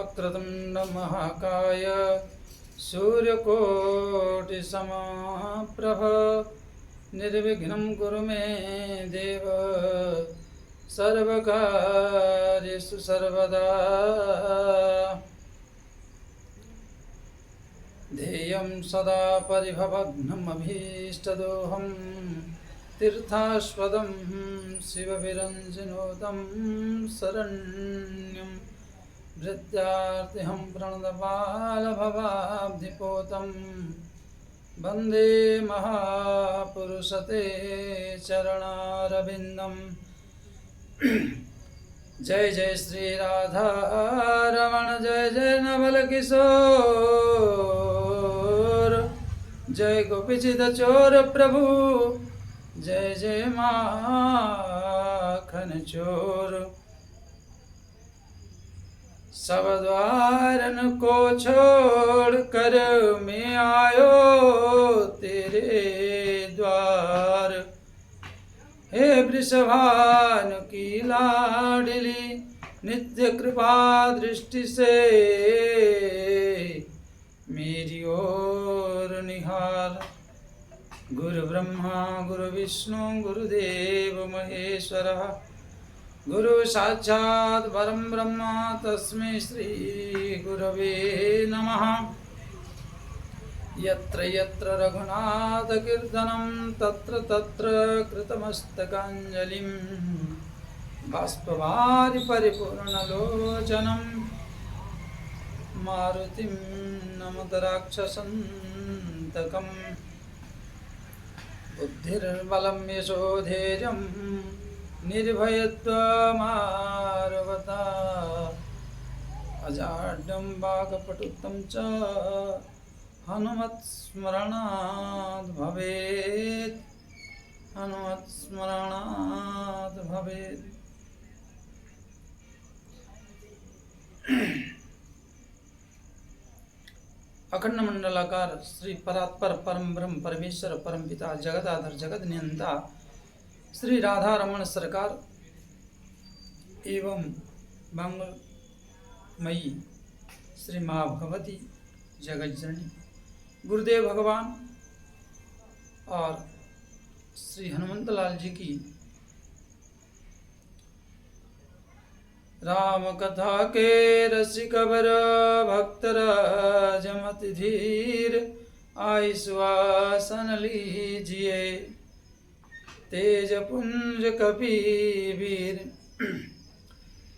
वक्रतुंड महाकाय सूर्यकोटिसमप्रभ निर्विघ्नं कुरु मे देव सर्वकार्येषु सर्वदा। ध्येयं सदा परिभवग्नमभीष्टदोहं तीर्थास्पदं शिवविरञ्जनोदं शरण्यं भृत्यार्तिहं प्रणतपालभवाब्धिपोतं वन्दे महापुरुषते चरणारविन्दम्। जय जय श्री राधा रमण जय जय नवल किशोर जय गोपीचित चोर प्रभु जय जय माखन चोर। सब द्वारन को छोड़ कर मैं आयो तेरे द्वार। हे वृषभानु की लाडली नित्य कृपा दृष्टि से मेरी ओर निहार। गुरु ब्रह्मा गुरु विष्णु गुरुदेव महेश्वरः गुरु साक्षात् परम ब्रह्म तस्मै श्री गुरवे नमः। यत्र यत्र रघुनाथ कीर्तनं तत्र तत्र कृतमस्तकाञ्जलिं बाष्पवारि परिपूर्णलोचनं मारुतिं नमत राक्षसन्तकम्। बुद्धिर्बलं यशोधैर्यं निर्भयत्वमार्वता अजाड्यं वाक्पटुत्वं च हनुमत्स्मरणात् भवेत् हनुमत्स्मरणात् भवेत्। अखंड मंडलाकार श्री परात्पर परम ब्रह्म परमेश्वर परम पिता जगदाधर जगत नियंता श्री राधा रमण सरकार एवं मंगलमयी श्री माँ भगवती जगत जननी गुरुदेव भगवान और श्री हनुमंत लाल जी की राम कथा के रसिक बर भक्त राजमति धीर आई सुवासन लीजिए तेज पुंज कपीवीर।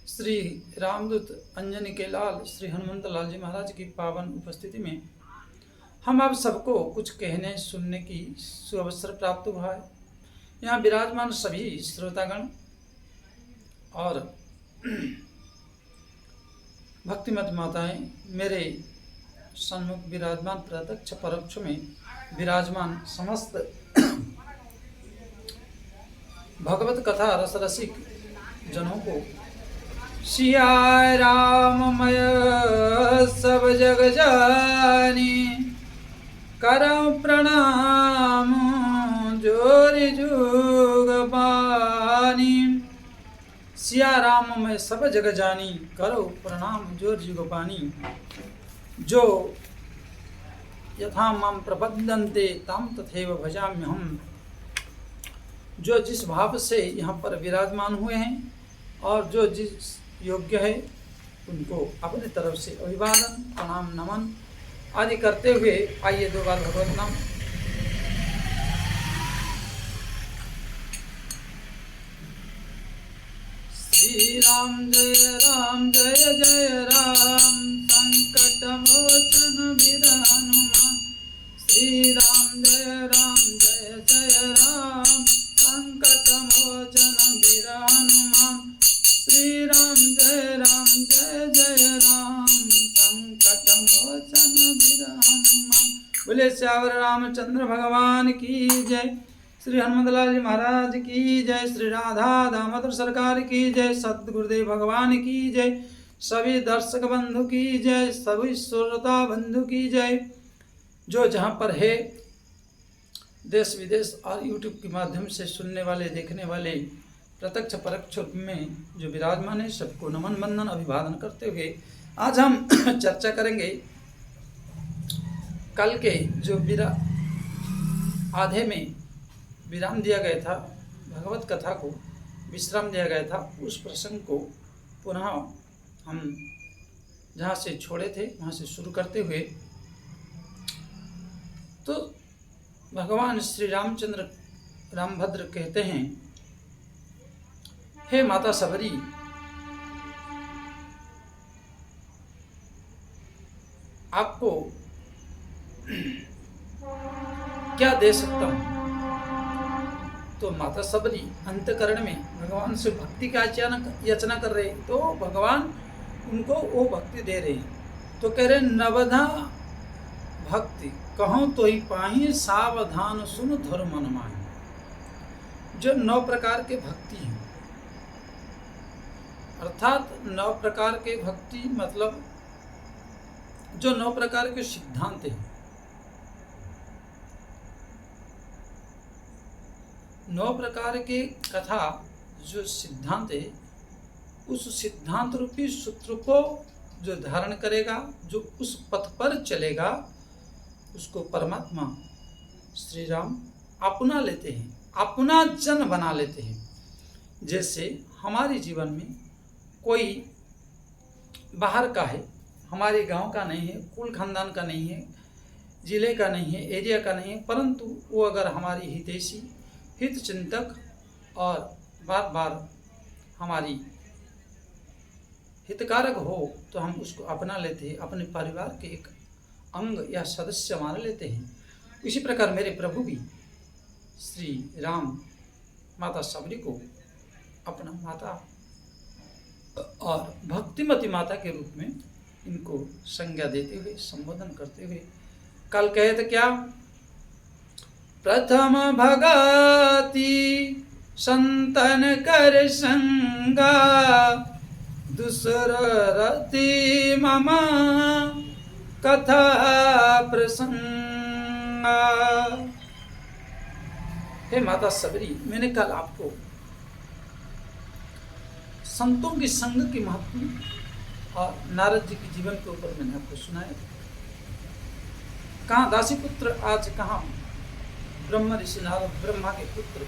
श्री रामदूत अंजनी के लाल श्री हनुमंत लाल जी महाराज की पावन उपस्थिति में हम आप सबको कुछ कहने सुनने की सुअवसर प्राप्त हुआ है। यहाँ विराजमान सभी श्रोतागण और भक्तिमत माताएं मेरे सन्मुख विराजमान प्रत्यक्ष परोक्ष में विराजमान समस्त भगवत कथा रस रसिक जनों को सिया राममय सब जग जानी करम प्रणाम जोरि जुग पानी। सिया राम मैं सब जग जानी करो प्रणाम जोर जुग पानी। जो यथा माम प्रपद्यन्ते ताम तथैव भजाम्यहम। जो जिस भाव से यहाँ पर विराजमान हुए हैं और जो जिस योग्य है उनको अपनी तरफ से अभिवादन प्रणाम नमन आदि करते हुए आइए दो बार भगवत नाम। श्री राम जय जय राम संकट मोचन वीर हनुमान। श्री राम जय जय राम संकट मोचन वीर हनुमान। श्री राम जय जय राम संकट मोचन वीर हनुमान। बोले श्यावर रामचंद्र भगवान की जय। श्री हनुमत लाल जी महाराज की जय। श्री राधा दामोदर सरकार की जय। सद्गुरुदेव भगवान की जय। सभी दर्शक बंधु की जय। सभी श्रोता बंधु की जय। जो जहाँ पर है देश विदेश और यूट्यूब के माध्यम से सुनने वाले देखने वाले प्रत्यक्ष परोक्ष में जो विराजमान है सबको नमन वंदन अभिवादन करते हुए आज हम चर्चा करेंगे कल के जो आधे में विराम दिया गया था, भगवत कथा को विश्राम दिया गया था, उस प्रसंग को पुनः हम जहाँ से छोड़े थे वहाँ से शुरू करते हुए, तो भगवान श्री रामचंद्र रामभद्र कहते हैं, हे माता सबरी, आपको क्या दे सकता हूँ। तो माता सबरी अंतकरण में भगवान से भक्ति का याचना कर रहे, तो भगवान उनको वो भक्ति दे रहे हैं। तो कह रहे, नवधा भक्ति कहूँ तो ही पाही, सावधान सुन धर्म मन माही। जो 9 प्रकार के भक्ति हैं, अर्थात 9 प्रकार के भक्ति मतलब जो 9 प्रकार के सिद्धांत हैं, 9 प्रकार के कथा जो सिद्धांत है, उस सिद्धांत रूपी सूत्र को जो धारण करेगा, जो उस पथ पर चलेगा, उसको परमात्मा श्री राम अपना लेते हैं, अपना जन बना लेते हैं। जैसे हमारे जीवन में कोई बाहर का है, हमारे गांव का नहीं है, कुल खानदान का नहीं है, जिले का नहीं है, एरिया का नहीं है, परंतु वो अगर हमारी हितैषी, हित चिंतक और बार बार हमारी हितकारक हो, तो हम उसको अपना लेते हैं, अपने परिवार के एक अंग या सदस्य मान लेते हैं। इसी प्रकार मेरे प्रभु भी श्री राम माता सबरी को अपना माता और भक्तिमती माता के रूप में इनको संज्ञा देते हुए, संबोधन करते हुए कल कहे थे क्या, प्रथम भगति संतन कर संगा, दूसर रति मम कथा प्रसंगा। हे माता सबरी, मैंने कल आपको संतों की संग की महत्व और नारद जी के जीवन के ऊपर मैंने आपको सुनाया। कहाँ दासी पुत्र, आज कहाँ ब्रह्म ऋषि नारद ब्रह्मा के पुत्र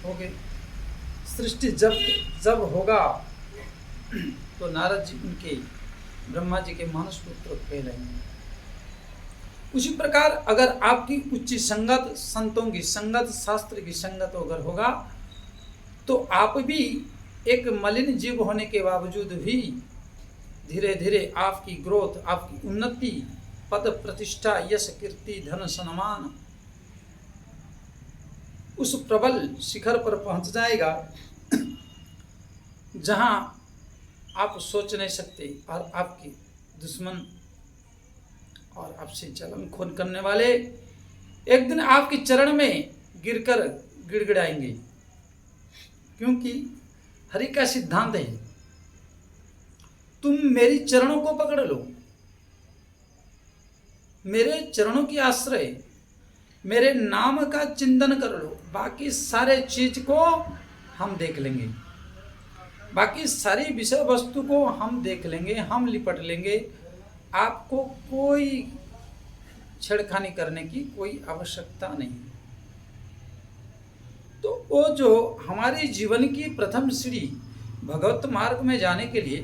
हो गए। सृष्टि जब होगा तो नारद जी उनके ब्रह्मा जी के मानस पुत्र कहलाएंगे। उसी प्रकार अगर आपकी उच्च संगत, संतों की संगत, शास्त्र की संगत अगर होगा, तो आप भी एक मलिन जीव होने के बावजूद भी धीरे धीरे आपकी ग्रोथ, आपकी उन्नति, पद प्रतिष्ठा, यश कीर्ति, धन सम्मान उस प्रबल शिखर पर पहुंच जाएगा जहां आप सोच नहीं सकते, और आपके दुश्मन और आपसे जलन खून करने वाले एक दिन आपके चरण में गिरकर गिड़गिड़ाएंगे, क्योंकि हरि का सिद्धांत है, तुम मेरी चरणों को पकड़ लो, मेरे चरणों की आश्रय, मेरे नाम का चिंतन कर लो, बाकी सारे चीज को हम देख लेंगे, बाकी सारी विषय वस्तु को हम देख लेंगे, हम लिपट लेंगे। आपको कोई छेड़खानी करने की कोई आवश्यकता नहीं। तो वो जो हमारे जीवन की प्रथम सीढ़ी भगवत मार्ग में जाने के लिए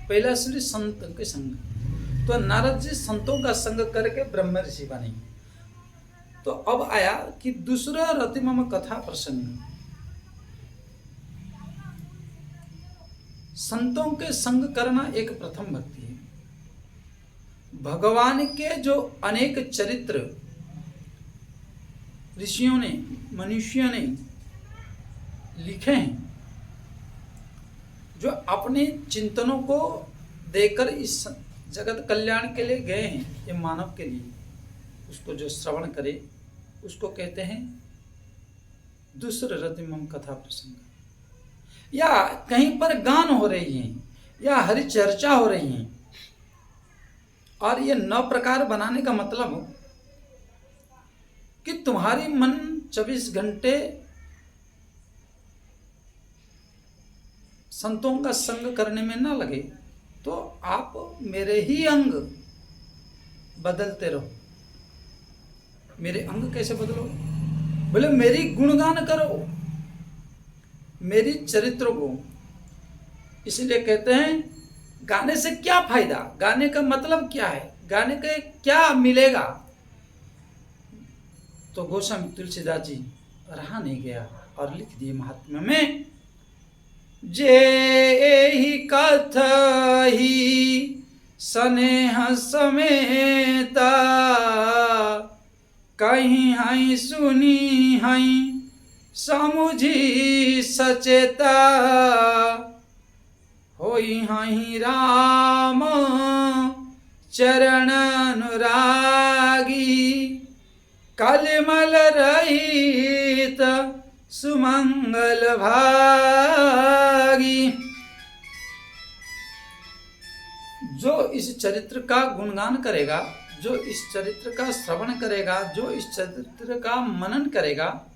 पहला सीढ़ी संत के संग, तो नारद जी संतों का संग करके ब्रह्म ऋषि बने। तो अब आया कि दूसरा रतिमम कथा प्रसंग, संतों के संग करना एक प्रथम भक्ति है। भगवान के जो अनेक चरित्र ऋषियों ने, मनुष्यों ने लिखे हैं, जो अपने चिंतनों को देकर इस जगत कल्याण के लिए गए हैं, ये मानव के लिए, उसको जो श्रवण करे उसको कहते हैं दूसरे रतिमम कथा प्रसंग। या कहीं पर गान हो रही है या हरि चर्चा हो रही है, और ये 9 प्रकार बनाने का मतलब कि तुम्हारी मन 24 घंटे संतों का संग करने में ना लगे तो आप मेरे ही अंग बदलते रहो। मेरे अंग कैसे बदलो? बोले मेरी गुणगान करो, मेरी चरित्र को। इसलिए कहते हैं गाने से क्या फायदा, गाने का मतलब क्या है, गाने का क्या मिलेगा? तो गोस्वामी तुलसीदास जी रहा नहीं गया और लिख दिए महात्म्य में, जे ही कथा ही स्नेह समेता, कहीं हई सुनी हई समुझी सचेता, होई हई राम चरण अनुरागी, कलमल रहित सुमंगल भागी। जो इस चरित्र का गुणगान करेगा, जो इस चरित्र का श्रवण करेगा, जो इस चरित्र का मनन करेगा,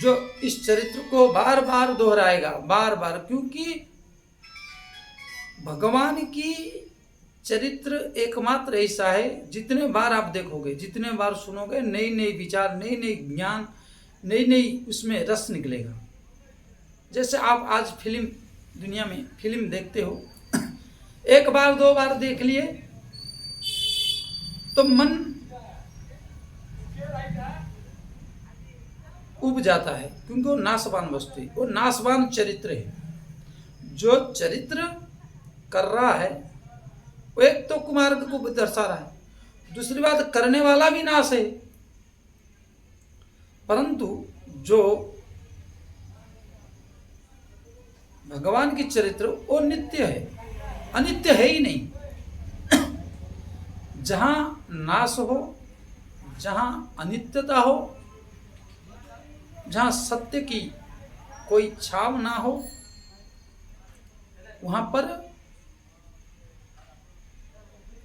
जो इस चरित्र को बार बार दोहराएगा, बार बार, क्योंकि भगवान की चरित्र एकमात्र ऐसा है, जितने बार आप देखोगे, जितने बार सुनोगे, नई नई विचार, नई नई ज्ञान, नई नई उसमें रस निकलेगा। जैसे आप आज फिल्म, दुनिया में फिल्म देखते हो, एक बार दो बार देख लिए तो मन उब जाता है, क्योंकि वो नाशवान वस्तु है, वो नाशवान चरित्र है। जो चरित्र कर रहा है वो एक तो कुमार्ग को दर्शा रहा है, दूसरी बात करने वाला भी नाश है। परंतु जो भगवान की चरित्र वो नित्य है, अनित्य है ही नहीं। जहां नाश हो, जहां अनित्यता हो, जहां सत्य की कोई छाव ना हो, वहां पर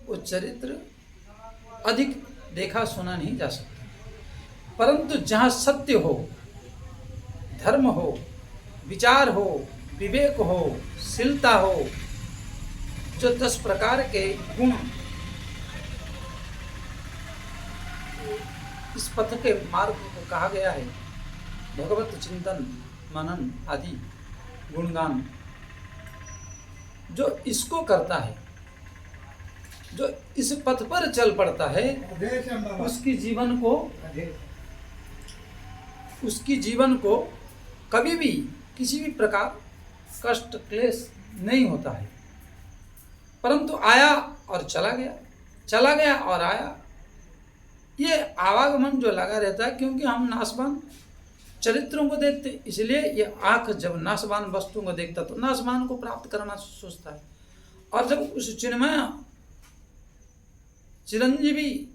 वो चरित्र अधिक देखा सुना नहीं जा सकता। परंतु जहां सत्य हो, धर्म हो, विचार हो, विवेक हो, शीलता हो, जो 10 प्रकार के गुण इस पथ के मार्ग को कहा गया है, भगवत चिंतन, मनन आदि गुणगान, जो इसको करता है, जो इस पथ पर चल पड़ता है, उसकी जीवन को कभी भी किसी भी प्रकार कष्ट क्लेश नहीं होता है। परंतु आया और चला गया, चला गया और आया, ये आवागमन जो लगा रहता है, क्योंकि हम नाशवान चरित्रों को देखते, इसलिए ये आंख जब नाशवान वस्तुओं को देखता तो नाशवान को प्राप्त करना सोचता है। और जब उस चिन्मय चिरंजीवी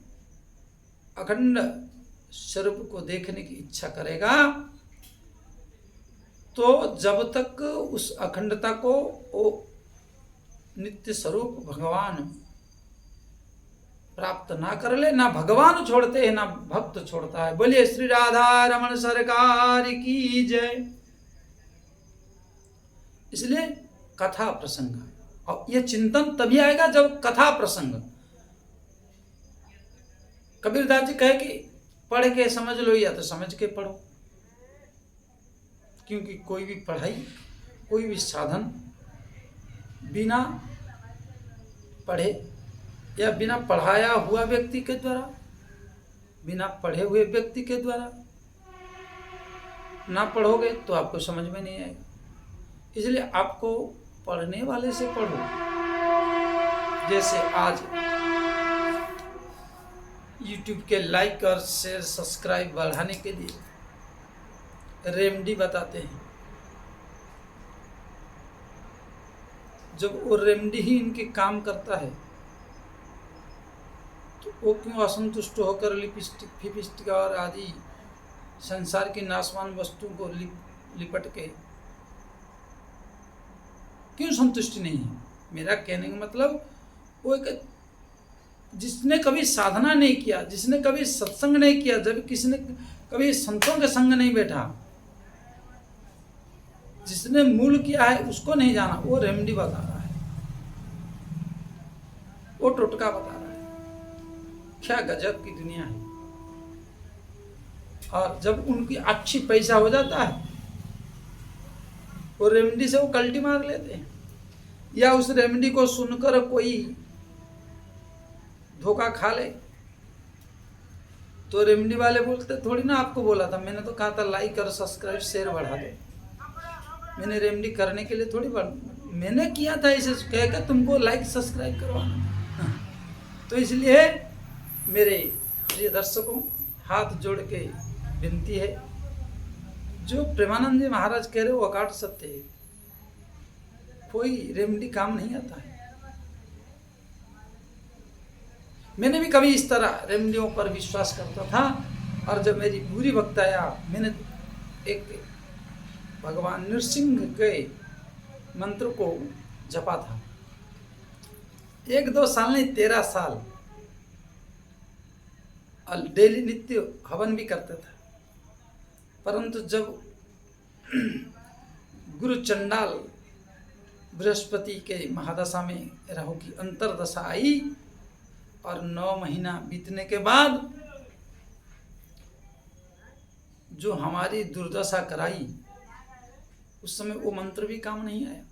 अखंड स्वरूप को देखने की इच्छा करेगा, तो जब तक उस अखंडता को, वो नित्य स्वरूप भगवान प्राप्त ना कर ले, ना भगवान छोड़ते हैं, ना भक्त छोड़ता है। बोलिए श्री राधा रमण सरकार की जय। इसलिए कथा प्रसंग, और यह चिंतन तभी आएगा जब कथा प्रसंग। कबीरदास जी कहे कि पढ़ के समझ लो, या तो समझ के पढ़ो, क्योंकि कोई भी पढ़ाई, कोई भी साधन बिना पढ़े या बिना पढ़ाया हुआ व्यक्ति के द्वारा, बिना पढ़े हुए व्यक्ति के द्वारा ना पढ़ोगे तो आपको समझ में नहीं आएगा। इसलिए आपको पढ़ने वाले से पढ़ो। जैसे आज YouTube के लाइक और शेयर सब्सक्राइब बढ़ाने के लिए रेमेडी बताते हैं, जब वो रेमेडी ही इनके काम करता है तो वो क्यों असंतुष्ट होकर लिपस्टिक फिपिस्टिक और आदि संसार की नाशवान वस्तुओं को लिपट के क्यों संतुष्ट नहीं है? मेरा कहने का मतलब वो एक, जिसने कभी साधना नहीं किया, जिसने कभी सत्संग नहीं किया, जब किसी ने कभी संतों के संग नहीं बैठा, जिसने मूल किया है उसको नहीं जाना, वो रेमेडी बता रहा है, वो टोटका बता रहा है। क्या गजब की दुनिया है। और जब उनकी अच्छी पैसा हो जाता है, वो रेमेडी से वो कल्टी मार लेते हैं, या उस रेमेडी को सुनकर कोई धोखा खा ले तो रेमेडी वाले बोलते थोड़ी ना आपको बोला था, मैंने तो कहा था लाइक और सब्सक्राइब शेयर बढ़ा दो, मैंने रेमेडी करने के लिए थोड़ी मैंने किया था इसे कह के तुमको लाइक सब्सक्राइब करवाना। तो इसलिए मेरे प्रिय दर्शकों, हाथ जोड़ के विनती है, जो प्रेमानंद जी महाराज कह रहे हो अकाट सत्य है, कोई रेमेडी काम नहीं आता है। मैंने भी कभी इस तरह रेमेडियों पर विश्वास करता था, और जब मेरी बुरी वक्त आया, मैंने एक भगवान नृसिंह के मंत्र को जपा था, 1-2 साल नहीं 13 साल, और डेली नित्य हवन भी करता था। परंतु जब गुरु चंडाल बृहस्पति के महादशा में राहु की अंतरदशा आई, और 9 महीना बीतने के बाद जो हमारी दुर्दशा कराई, उस समय वो मंत्र भी काम नहीं आया।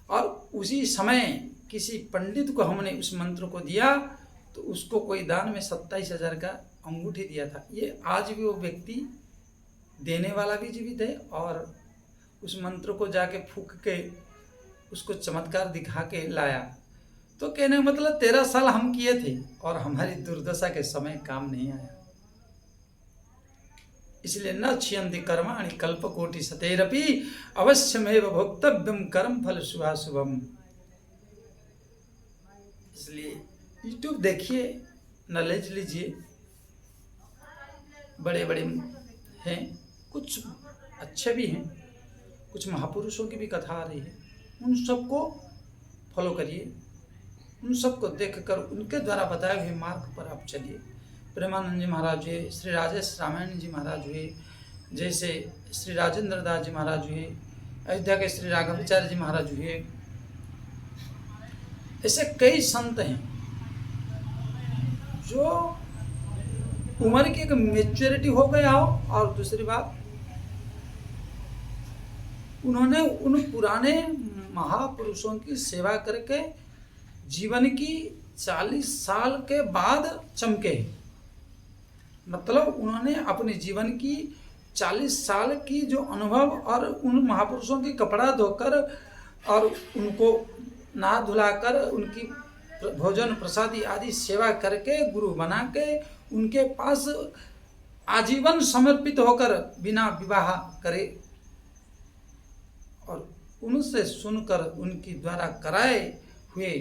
और उसी समय किसी पंडित को हमने उस मंत्र को दिया, तो उसको कोई दान में 27,000 का अंगूठी दिया था। ये आज भी वो व्यक्ति देने वाला भी जीवित है, और उस मंत्र को जाके फूंक के उसको चमत्कार दिखा के लाया। तो कहने का मतलब 13 साल हम किए थे, और हमारी दुर्दशा के समय काम नहीं आया। इसलिए न क्षयन्ति कर्माणि कल्पकोटि शतैरपि अवश्यमेव भोक्तव्यम कर्म फल शुभाशुभम। इसलिए यूट्यूब देखिए, नॉलेज लीजिए, बड़े बड़े हैं, कुछ अच्छे भी हैं, कुछ महापुरुषों की भी कथा आ रही है, उन सबको फॉलो करिए, उन सबको देखकर उनके द्वारा बताए हुए मार्ग पर आप चलिए। प्रेमानंद जी महाराज हुए, श्री राजेश रामायण जी महाराज हुए, जैसे श्री राजेंद्र दास जी महाराज हुए, अयोध्या के श्री राघवाचार्य जी महाराज हुए, ऐसे कई संत हैं जो उम्र की एक मेच्योरिटी हो गया हो, और दूसरी बात उन्होंने उन पुराने महापुरुषों की सेवा करके जीवन की 40 साल के बाद चमके। मतलब उन्होंने अपने जीवन की 40 साल की जो अनुभव, और उन महापुरुषों की कपड़ा धोकर और उनको नहा धुलाकर उनकी भोजन प्रसादी आदि सेवा करके गुरु बना के उनके पास आजीवन समर्पित होकर बिना विवाह करे, और उनसे सुनकर उनकी द्वारा कराए हुए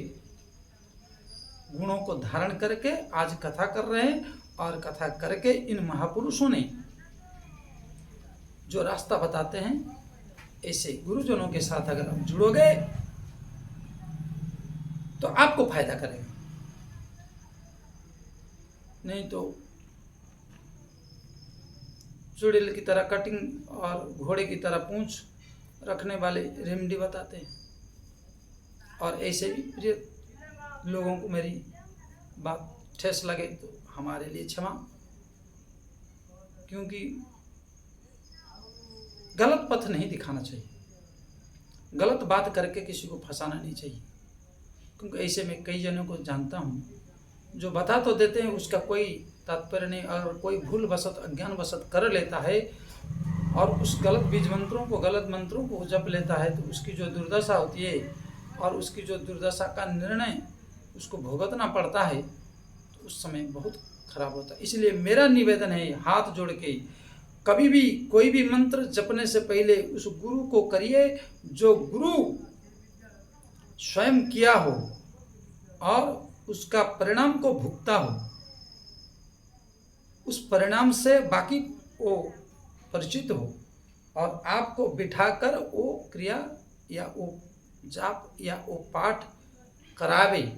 गुणों को धारण करके आज कथा कर रहे हैं। और कथा करके इन महापुरुषों ने जो रास्ता बताते हैं, ऐसे गुरुजनों के साथ अगर आप जुड़ोगे तो आपको फायदा करेगा, नहीं तो चुड़ैल की तरह कटिंग और घोड़े की तरह पूंछ रखने वाले रेमेडी बताते हैं। और ऐसे भी प्रिय लोगों को मेरी बात ठेस लगे तो हमारे लिए क्षमा, क्योंकि गलत पथ नहीं दिखाना चाहिए, गलत बात करके किसी को फंसाना नहीं चाहिए। क्योंकि ऐसे में कई जनों को जानता हूँ जो बता तो देते हैं, उसका कोई तात्पर्य नहीं, और कोई भूल वशत अज्ञान वशत कर लेता है और उस गलत बीज मंत्रों को, गलत मंत्रों को जप लेता है, तो उसकी जो दुर्दशा होती है और उसकी जो दुर्दशा का निर्णय उसको भुगतना पड़ता है, तो उस समय बहुत खराब होता है। इसलिए मेरा निवेदन है, हाथ जोड़ के कभी भी कोई भी मंत्र जपने से पहले उस गुरु को करिए जो गुरु स्वयं किया हो और उसका परिणाम को भुगता हो, उस परिणाम से बाकी वो परिचित हो, और आपको बिठाकर वो क्रिया या वो जाप या वो पाठ करावे।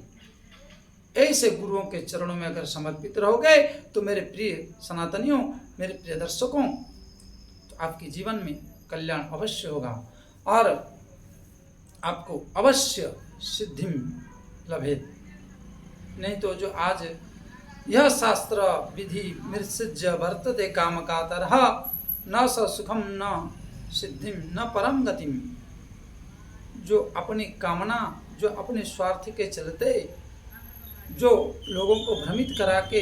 ऐसे गुरुओं के चरणों में अगर समर्पित रहोगे तो मेरे प्रिय सनातनियों, मेरे प्रिय दर्शकों, तो आपके जीवन में कल्याण अवश्य होगा। और आपको अवश्य सिद्धिम लभेत। नहीं तो जो आज यह शास्त्र विधि मृत्सुज्य वर्तते काम का तरह न स सुखम न सिद्धिम न परम गतिम, जो अपनी कामना, जो अपने स्वार्थ के चलते जो लोगों को भ्रमित करा के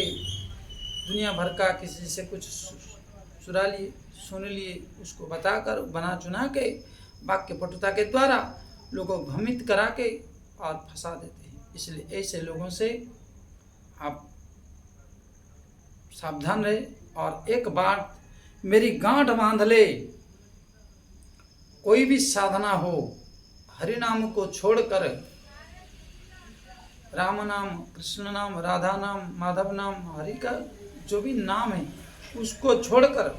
दुनिया भर का किसी से कुछ सुरा लिए, सुन लिए, उसको बताकर बना चुना के वाक्य पटुता के द्वारा लोगों को भ्रमित करा के और फंसा देते हैं। इसलिए ऐसे लोगों से आप सावधान रहे। और एक बात मेरी गांठ बांध ले, कोई भी साधना हो, हरि नाम को छोड़कर राम नाम, कृष्ण नाम, राधा नाम, माधव नाम, हरि का जो भी नाम है उसको छोड़कर,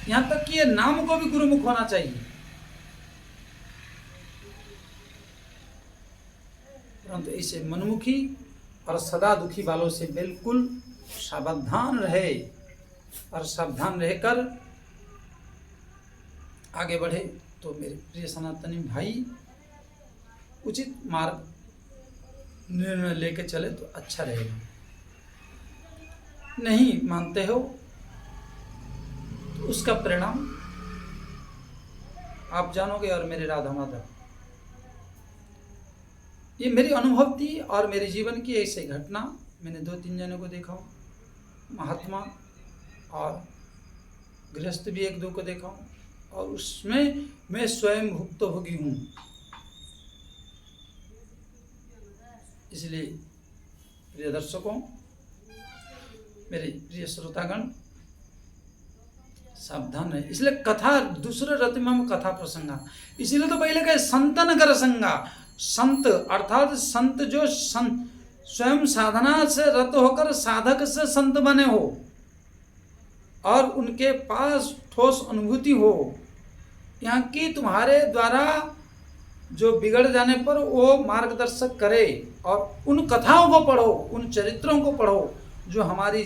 यहाँ तक कि ये नाम को भी गुरुमुख होना चाहिए, परंतु ऐसे मनमुखी और सदा दुखी वालों से बिल्कुल सावधान रहे और सावधान रहकर आगे बढ़े तो मेरे प्रिय सनातनी भाई उचित मार्ग निर्णय लेके चले तो अच्छा रहेगा। नहीं मानते हो तो उसका परिणाम आप जानोगे। और मेरे राधा माधव, ये मेरी अनुभव थी और मेरे जीवन की ऐसी घटना। मैंने 2-3 जनों को देखा हूँ, महात्मा और गृहस्थ भी 1-2 को देखा हूँ, और उसमें मैं स्वयं भुक्तभोगी हूँ। इसलिए प्रिय दर्शकों, मेरे प्रिय श्रोतागण, सावधान रहे। इसलिए कथा दूसरे रतिमम कथा प्रसंगा, इसीलिए तो पहले कहे संतन कर संगा। संत अर्थात संत जो स्वयं साधना से रत होकर साधक से संत बने हो और उनके पास ठोस अनुभूति हो, यहाँ की तुम्हारे द्वारा जो बिगड़ जाने पर वो मार्गदर्शक करे, और उन कथाओं को पढ़ो, उन चरित्रों को पढ़ो जो हमारी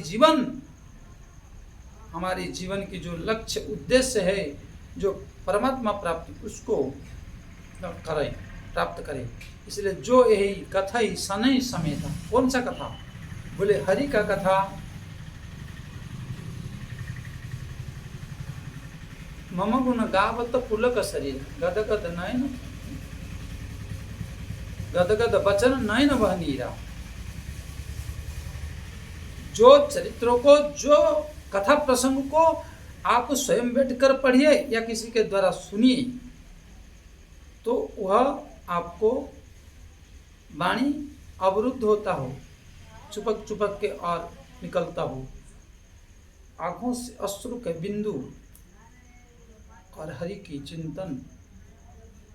जीवन की जो लक्ष्य उद्देश्य है, जो परमात्मा प्राप्ति, उसको करें, प्राप्त करें। इसलिए जो यही कथा ही सनई समेता। कौन सा कथा? बोले हरि का कथा। मम गुण गावत पुलक शरीर, गदगद नयन, गदगद वचन नयन वह नीरा। जो चरित्रों को, जो कथा प्रसंग को आप स्वयं बैठकर पढ़िए या किसी के द्वारा सुनिए, तो वह आपको वाणी अवरुद्ध होता हो, चुपक चुपक के और निकलता हो, आंखों से अश्रु के बिंदु, और हरि की चिंतन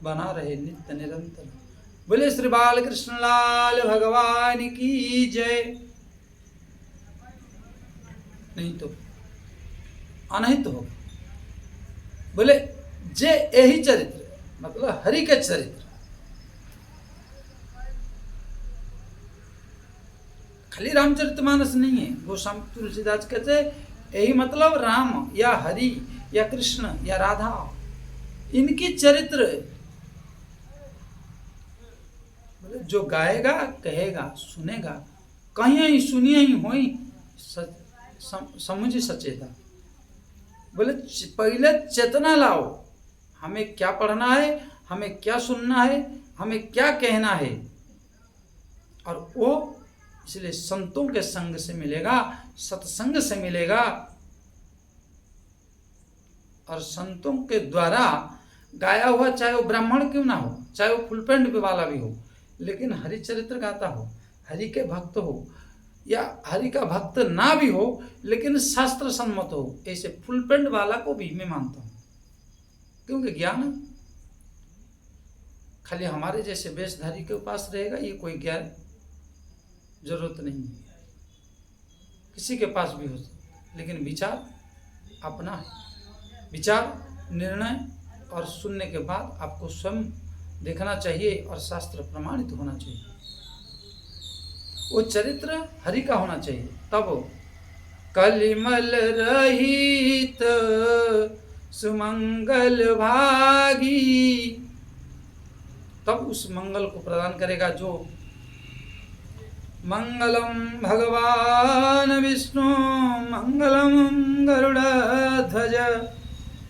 बना रहे नित्य निरंतर। बोले श्री बाल कृष्ण लाल भगवान की जय। नहीं तो अनहित हो। बोले जे यही चरित्र, मतलब हरि के चरित्र, खाली रामचरितमानस नहीं है। गोस्वामी तुलसीदास कहते यही मतलब राम या हरि या कृष्ण या राधा, इनकी चरित्र जो गाएगा, कहेगा, सुनेगा, कहीं सुनिए ही होई समुझ सचेता। बोले पहले चेतना लाओ, हमें क्या पढ़ना है, हमें क्या सुनना है, हमें क्या कहना है, और वो इसलिए संतों के संग से मिलेगा, सत्संग से मिलेगा, और संतों के द्वारा गाया हुआ, चाहे वो ब्राह्मण क्यों ना हो, चाहे वो फुल पैंट वाला भी हो, लेकिन हरि चरित्र गाता हो, हरि के भक्त हो, या हरि का भक्त ना भी हो लेकिन शास्त्र सम्मत हो, ऐसे फुल पैंट वाला को भी मैं मानता हूं। क्योंकि ज्ञान खाली हमारे जैसे वेशधारी के पास रहेगा, ये कोई ज्ञान जरूरत नहीं है, किसी के पास भी हो सकता, लेकिन विचार अपना है। विचार, निर्णय और सुनने के बाद आपको स्वयं देखना चाहिए और शास्त्र प्रमाणित होना चाहिए। वो चरित्र हरि का होना चाहिए। तब कलिमल रहित सुमंगल भागी, तब उस मंगल को प्रदान करेगा जो मंगलम भगवान विष्णु मंगलम गरुड़ध्वज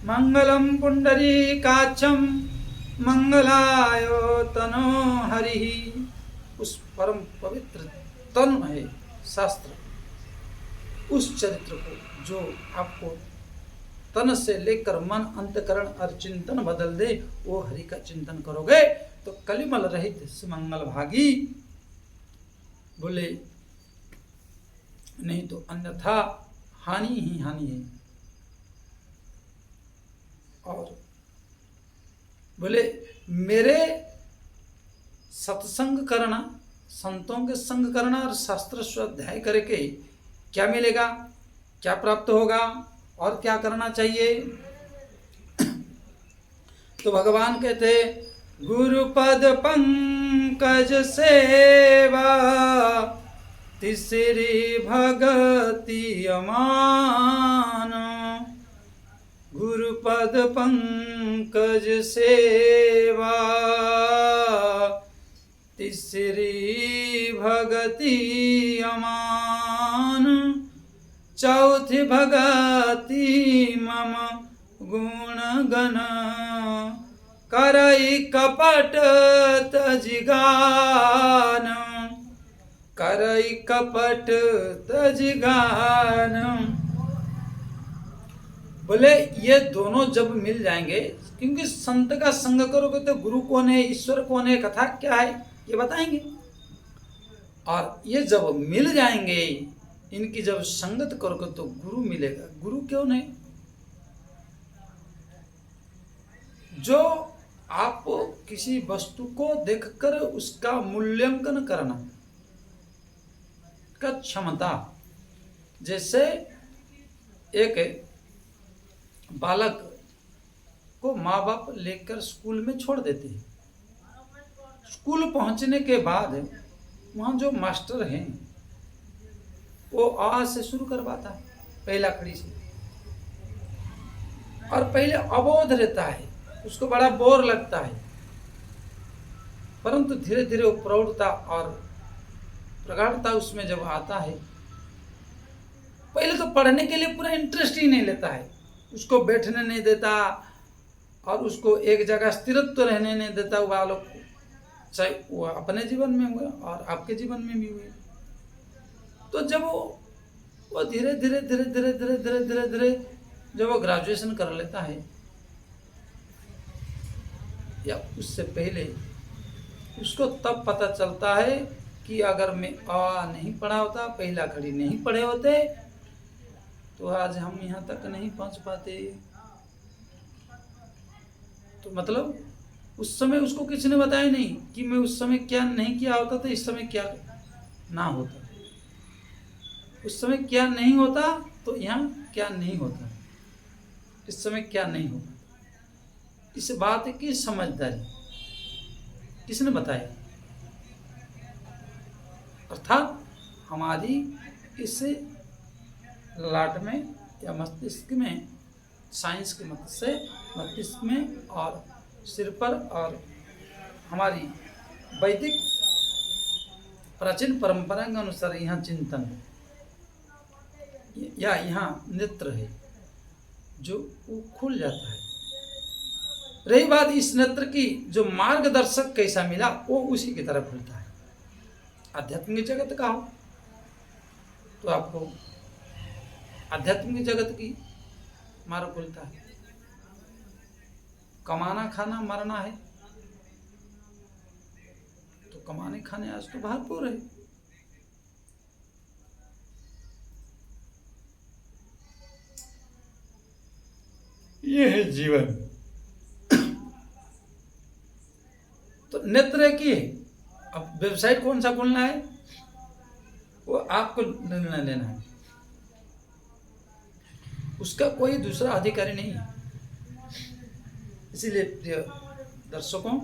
मंगलम पुंडरीकाक्षम मंगलायो तनो हरि। उस परम पवित्र तनु है शास्त्र, उस चरित्र को जो आपको तन से लेकर मन अंतकरण और चिंतन बदल दे, वो हरि का चिंतन करोगे तो कलिमल रहित सुमंगल भागी। बोले नहीं तो अन्यथा हानि ही हानि है। और बोले मेरे सत्संग करना, संतों के संग करना और शास्त्र स्वाध्याय करके क्या मिलेगा, क्या प्राप्त होगा और क्या करना चाहिए। तो भगवान कहते गुरुपद पंकज सेवा तिसरी भगति अमान। गुरुपद पंकज सेवा तीसरी भगति अमान। चौथी भगति मम गुण गण करई कपट तजिगान। करई कपट तजिगान। बोले ये दोनों जब मिल जाएंगे, क्योंकि संत का संग करोगे तो गुरु कौन है, ईश्वर कौन है, कथा क्या है ये बताएंगे। और ये जब मिल जाएंगे, इनकी जब संगत करोगे तो गुरु मिलेगा। गुरु क्यों नहीं, जो आप किसी वस्तु को देखकर उसका मूल्यांकन करना का क्षमता। जैसे एक बालक को माँ बाप लेकर स्कूल में छोड़ देते हैं। स्कूल पहुंचने के बाद वहाँ जो मास्टर हैं वो आ से शुरू करवाता है, पहला खड़ी से। और पहले अबोध रहता है, उसको बड़ा बोर लगता है, परंतु धीरे धीरे वो प्रौढ़ता और प्रगाढ़ता उसमें जब आता है, पहले तो पढ़ने के लिए पूरा इंटरेस्ट ही नहीं लेता है, उसको बैठने नहीं देता और उसको एक जगह स्थिरत्व तो रहने नहीं देता वालों को, चाहे वो अपने जीवन में हुए और आपके जीवन में भी हुए। तो जब वो धीरे धीरे धीरे धीरे धीरे धीरे धीरे धीरे जब वो ग्रेजुएशन कर लेता है या उससे पहले, उसको तब पता चलता है कि अगर मैं आ नहीं पढ़ा होता, पहला खड़ी नहीं पढ़े होते, तो आज हम यहाँ तक नहीं पहुँच पाते। तो मतलब उस समय उसको किसी ने बताया नहीं कि मैं उस समय क्या नहीं किया होता तो इस समय क्या ना होता, उस समय क्या नहीं होता तो यहाँ क्या नहीं होता, इस समय क्या नहीं होता। इस बात की समझदारी किसने बताया, अर्थात हमारी इस लाट में या मस्तिष्क में, साइंस के मत से मस्तिष्क में और सिर पर और हमारी वैदिक प्राचीन परंपरा के अनुसार यहाँ चिंतन या यहाँ नेत्र है जो वो खुल जाता है। रही बात इस नेत्र की, जो मार्गदर्शक कैसा मिला वो उसी की तरफ खुलता है। आध्यात्मिक जगत का हो तो आपको आध्यात्मिक जगत की मार्ग खुलता है। कमाना खाना मरना है तो कमाने खाने आज तो भरपूर है। ये है जीवन। तो नेत्र की है, अब वेबसाइट कौन सा खोलना है वो आपको निर्णय लेना है, उसका कोई दूसरा अधिकारी नहीं है। इसीलिए प्रिय दर्शकों,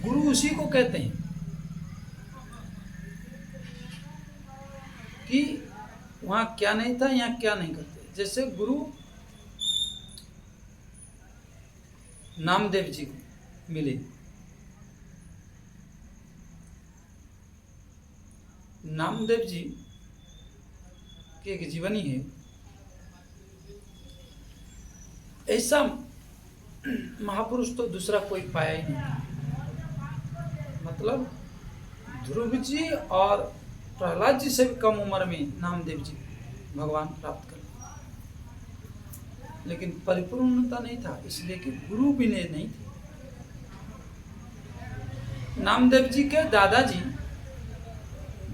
गुरु उसी को कहते हैं कि वहां क्या नहीं था, यहाँ क्या नहीं करते। जैसे गुरु नामदेव जी को मिले। नामदेव जी की एक जीवनी है, ऐसा महापुरुष तो दूसरा कोई पाया ही नहीं। मतलब ध्रुव जी और प्रहलाद जी से भी कम उम्र में नामदेव जी भगवान प्राप्त कर, लेकिन परिपूर्णता नहीं था, इसलिए कि गुरु भी नहीं थे। नामदेव जी के दादाजी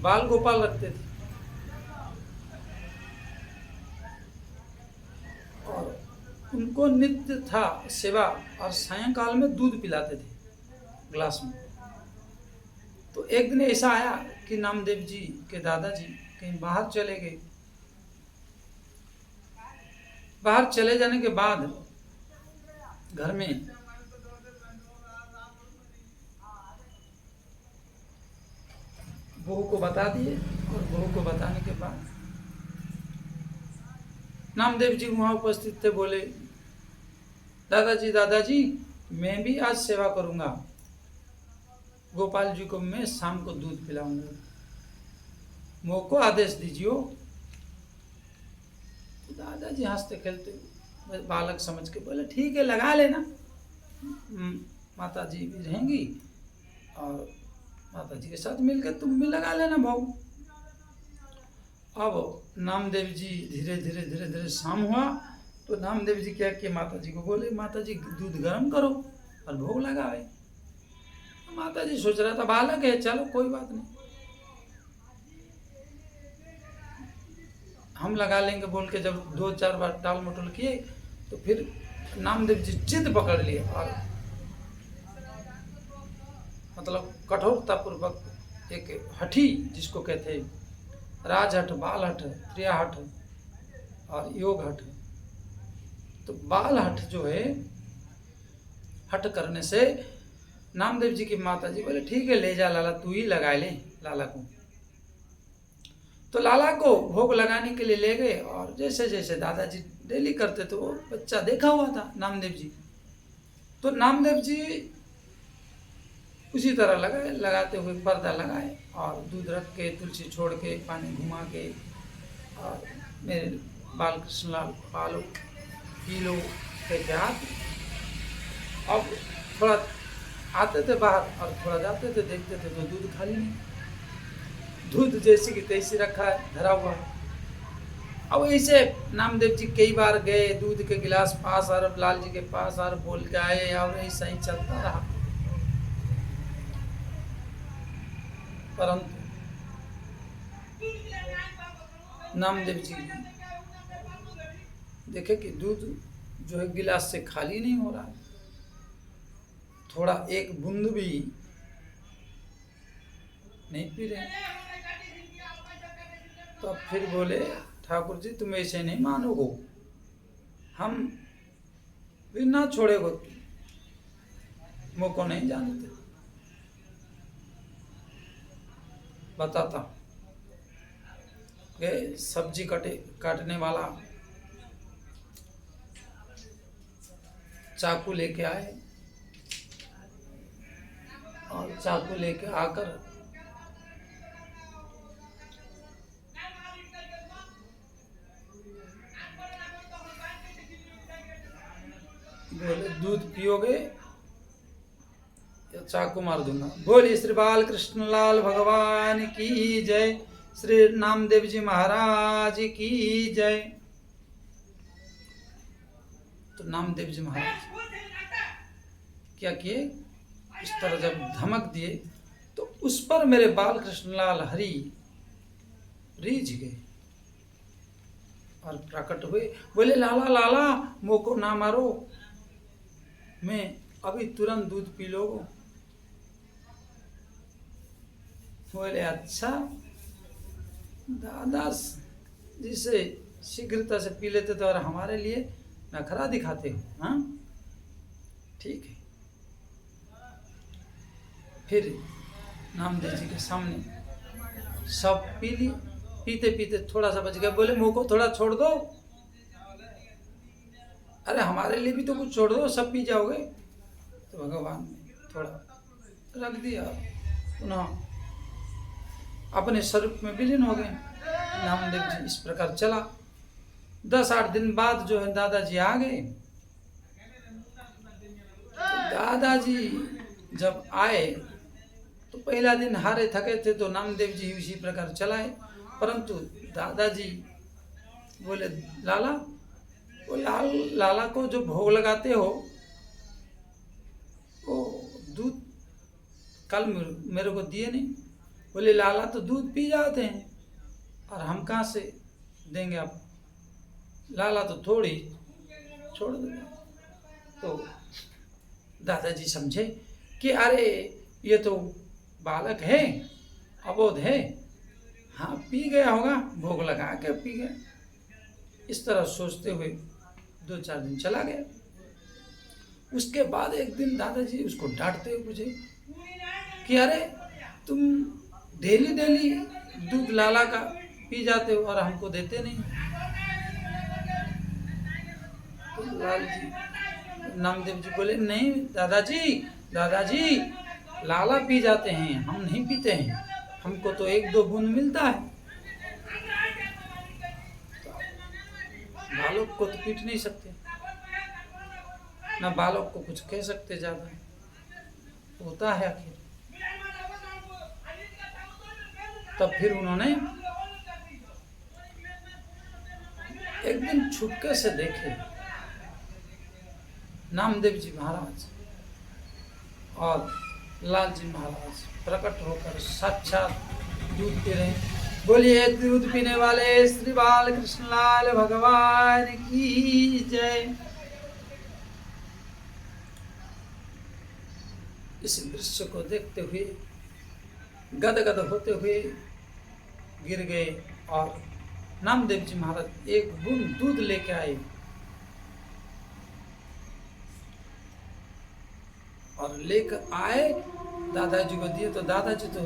बाल गोपाल रखते थे और उनको नित्य था सेवा, और सायंकाल में दूध पिलाते थे ग्लास में। तो एक दिन ऐसा आया कि नामदेव जी के दादाजी कहीं बाहर चले गए। बाहर चले जाने के बाद घर में बहू को बता दिए, और बहू को बताने के बाद नामदेव जी वहां उपस्थित थे। बोले, दादाजी दादाजी मैं भी आज सेवा करूंगा, गोपाल जी को मैं शाम को दूध पिलाऊंगा, मुझ को आदेश दीजिए। दादाजी हंसते खेलते बालक समझ के बोले, ठीक है लगा लेना, माता जी भी रहेंगी और माता जी के साथ मिलकर तुम भी लगा लेना भाऊ। अब नामदेव जी धीरे धीरे शाम हुआ तो नामदेव जी क्या किए, माता जी को बोले, माता जी दूध गर्म करो और भोग लगावे। माता जी सोच रहा था बालक है, चलो कोई बात नहीं, हम लगा लेंगे बोल के जब 2-4 बार टाल मटोल किए तो फिर नामदेव जी जिद पकड़ लिए और मतलब कठोरता पूर्वक एक हठी, जिसको कहते हैं राजहठ, बालहठ, क्रियाहठ और योग हठ। तो बालहठ जो है, हठ करने से नामदेव जी की माता जी बोले, ठीक है ले जा लाला, तू ही लगा ले लाला को। तो लाला को भोग लगाने के लिए ले गए, और जैसे जैसे दादाजी डेली करते थे, वो बच्चा देखा हुआ था नामदेव जी। तो नामदेव जी उसी तरह लगाते हुए पर्दा लगाए और दूध रख के, तुलसी छोड़ के, पानी घुमा के, और मेरे बाल कृष्णलाल पालो पी लो के हाथ। अब थोड़ा आते थे बाहर और थोड़ा जाते थे, देखते थे तो दूध खाली नहीं, दूध जैसी की तैसी रखा है, धरा हुआ। अब ऐसे नामदेव जी कई बार गए, दूध के गिलास पास और लाल जी के पास और बोल के आए, और ऐसा ही चलता रहा। परंतु नामदेव जी देखे कि दूध जो है गिलास से खाली नहीं हो रहा, थोड़ा एक बूंद भी नहीं पी रहे। तो अब फिर बोले, ठाकुर जी तुम ऐसे नहीं मानोगो, हम भी ना छोड़ेगो, मुझको नहीं जानते। बताता गए, सब्जी काटने वाला चाकू लेके आए, और चाकू लेके आकर बोले, दूध पियोगे या चाकू मार दूंगा। बोलिए श्री बाल कृष्ण लाल भगवान की जय, श्री नामदेव जी महाराज की जय। तो नामदेव जी महाराज क्या किए, इस तरह जब धमक दिए तो उस पर मेरे बाल कृष्णलाल हरि रीझ गए और प्रकट हुए। बोले, लाला लाला मोको ना मारो, मैं अभी तुरंत दूध पी लो। बोले, अच्छा दादा जिसे शीघ्रता से पी लेते थे और हमारे लिए नखरा दिखाते हो, हाँ ठीक है। फिर नामदेव जी के सामने सब पी ली, पीते पीते थोड़ा सा बच गया। बोले, मुंह को थोड़ा छोड़ दो, अरे हमारे लिए भी तो कुछ छोड़ दो, सब पी जाओगे। तो भगवान ने थोड़ा रख दिया, पुनः अपने स्वरूप में विलीन हो गए। नामदेव जी इस प्रकार चला। 10-8 दिन बाद जो है दादाजी आ गए। तो दादाजी जब आए तो पहला दिन हारे थके थे, तो नामदेव जी उसी प्रकार चलाए। परंतु दादाजी बोले, लाला, वो लाला को जो भोग लगाते हो वो दूध कल मेरे को दिए नहीं। बोले, लाला तो दूध पी जाते हैं और हम कहाँ से देंगे आप, लाला तो थोड़ी छोड़ दो। तो दादाजी समझे कि अरे ये तो बालक है, अबोध है, हाँ पी गया होगा, भोग लगा के पी गया। इस तरह सोचते हुए 2-4 दिन चला गया। उसके बाद एक दिन दादाजी उसको डांटते हुए पूछे कि अरे तुम डेली दूध लाला का पी जाते हो और हमको देते नहीं। तो लाल जी नामदेव जी बोले, नहीं दादाजी लाला पी जाते हैं, हम नहीं पीते हैं, हमको तो 1-2 बूंद मिलता है। बालक को तो पीट नहीं सकते, ना बालक को कुछ कह सकते, ज्यादा होता है आखिर। तब फिर उन्होंने एक दिन छुपके से देखे नामदेव जी महाराज और लाल जी महाराज प्रकट होकर साक्षात दूध पी रहे। बोलिए दूध पीने वाले श्री बाल कृष्ण लाल भगवान की जय। इस दृश्य को देखते हुए गदगद होते हुए गिर गए और नामदेव जी महाराज एक बूंद दूध लेके आए और लेकर आए, दादाजी को दिए। तो दादाजी तो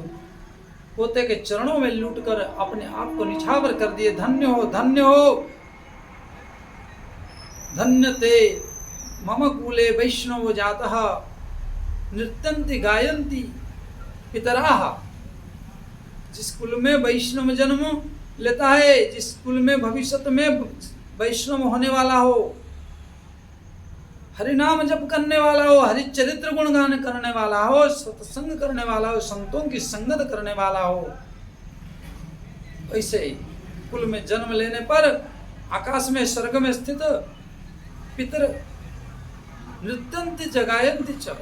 पोते के चरणों में लूटकर अपने आप को निछावर कर दिए। धन्य हो धन्य ते मम कूले वैष्णव जातः नृत्यन्ति गायन्ति पितराः। जिस कुल में वैष्णव जन्म लेता है, जिस कुल में भविष्य में वैष्णव होने वाला हो, हरि नाम जप करने वाला हो, हरि चरित्र गुणगान करने वाला हो, सत्संग करने वाला हो, संतों की संगत करने वाला हो, ऐसे कुल में जन्म लेने पर आकाश में स्वर्ग में स्थित पितर नृत्यन्ति जगायन्ति च,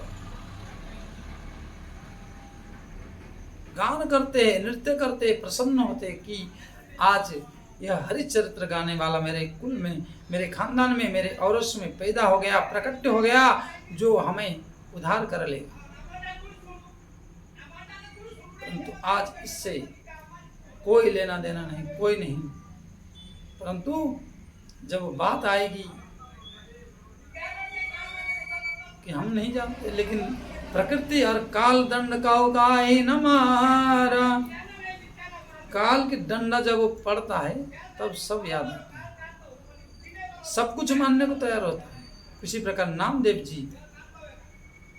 गान करते हैं, नृत्य करते, प्रसन्न होते कि आज यह हरिचरित्र गाने वाला मेरे कुल में, मेरे खानदान में, मेरे औरस में पैदा हो गया, प्रकट हो गया, जो हमें उद्धार कर लेगा। परंतु आज इससे कोई लेना देना नहीं, कोई नहीं। परंतु जब बात आएगी कि हम नहीं जानते, लेकिन प्रकृति और काल दंड का न मारा, काल की डंडा जब वो पड़ता है तब सब याद आता है, सब कुछ मानने को तैयार होता है। इसी प्रकार नामदेव जी